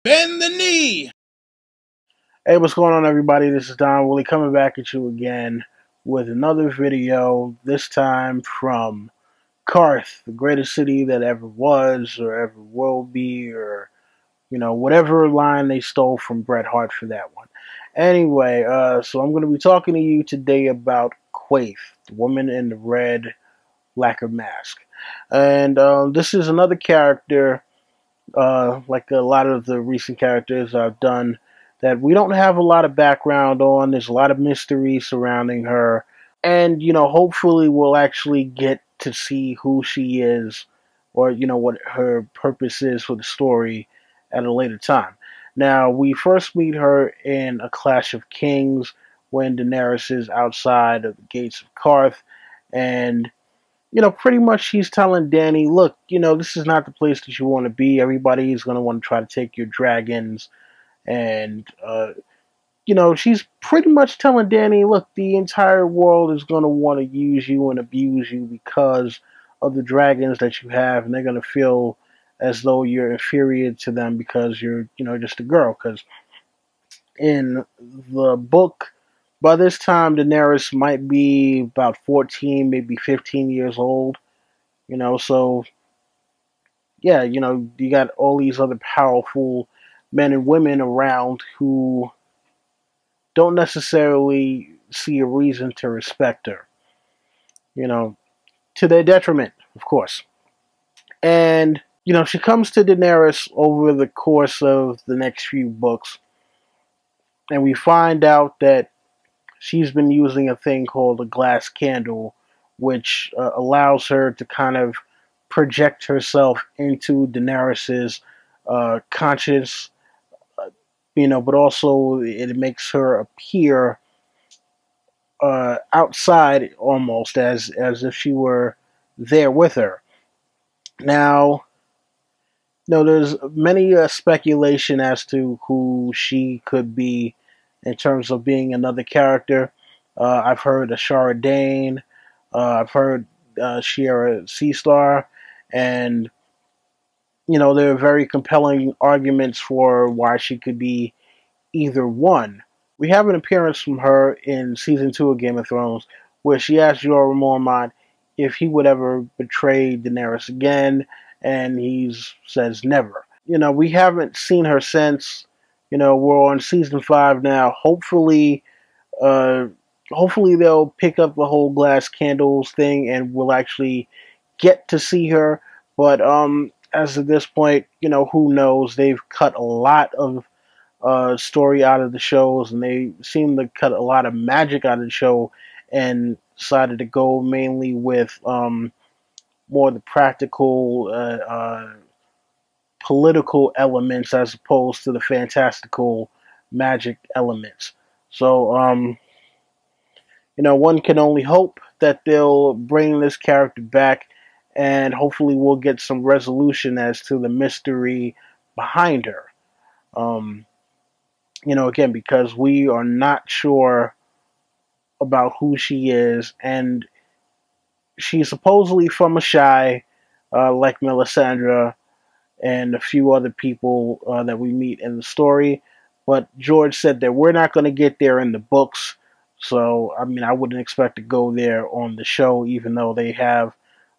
Bend the knee! Hey, what's going on, everybody? This is Don Willie coming back at you again with another video, this time from Quaithe, the greatest city that ever was or ever will be, or, whatever line they stole from Bret Hart for that one. Anyway, so I'm going to be talking to you today about Quaithe, the woman in the red lacquer mask. And this is another character, like a lot of the recent characters I've done, that we don't have a lot of background on. There's a lot of mystery surrounding her. And, hopefully we'll actually get to see who she is or, what her purpose is for the story at a later time. Now, we first meet her in A Clash of Kings when Daenerys is outside of the gates of Quaithe. And, pretty much she's telling Dany, look, this is not the place that you want to be. Everybody is going to want to try to take your dragons. And, she's pretty much telling Dany, look, the entire world is going to want to use you and abuse you because of the dragons that you have. And they're going to feel as though you're inferior to them because you're, just a girl. Because in the book, by this time, Daenerys might be about 14, maybe 15 years old. So, yeah, you got all these other powerful men and women around who don't necessarily see a reason to respect her, to their detriment, of course. And, she comes to Daenerys over the course of the next few books, and we find out that she's been using a thing called a glass candle, which allows her to kind of project herself into Daenerys's conscious, but also it makes her appear outside almost as if she were there with her. Now, there's many speculation as to who she could be in terms of being another character. I've heard Ashara Dane, I've heard Shiera Seastar, and there are very compelling arguments for why she could be either one. We have an appearance from her in season 2 of Game of Thrones where she asked Jorah Mormont if he would ever betray Daenerys again, and he says never. We haven't seen her since. We're on season 5 now. Hopefully they'll pick up the whole glass candles thing and we'll actually get to see her. But as of this point, who knows? They've cut a lot of story out of the shows, and they seem to cut a lot of magic out of the show and decided to go mainly with more the practical political elements as opposed to the fantastical magic elements. So one can only hope that they'll bring this character back, and hopefully we'll get some resolution as to the mystery behind her. Again, because we are not sure about who she is, and she's supposedly from Ashai, like Melisandre and a few other people that we meet in the story. But George said that we're not going to get there in the books, so I wouldn't expect to go there on the show, even though they have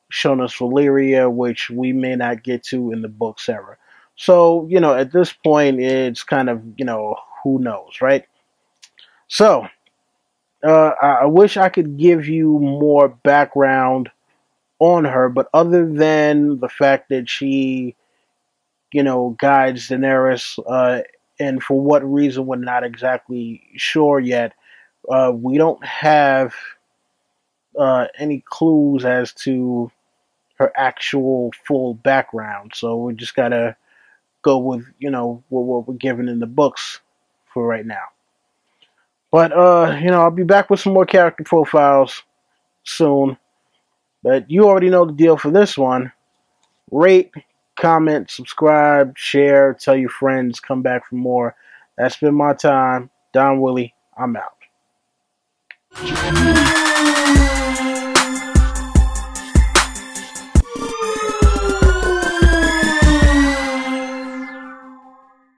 shown us Valyria, which we may not get to in the books ever. So, at this point, it's kind of, who knows, right? So, I wish I could give you more background on her, but other than the fact that she, guides Daenerys, and for what reason we're not exactly sure yet, we don't have any clues as to her actual full background. So we just gotta go with, what we're given in the books for right now. But, I'll be back with some more character profiles soon. But you already know the deal for this one. Rate, comment, subscribe, share, tell your friends, come back for more. That's been my time. Don Willie, I'm out.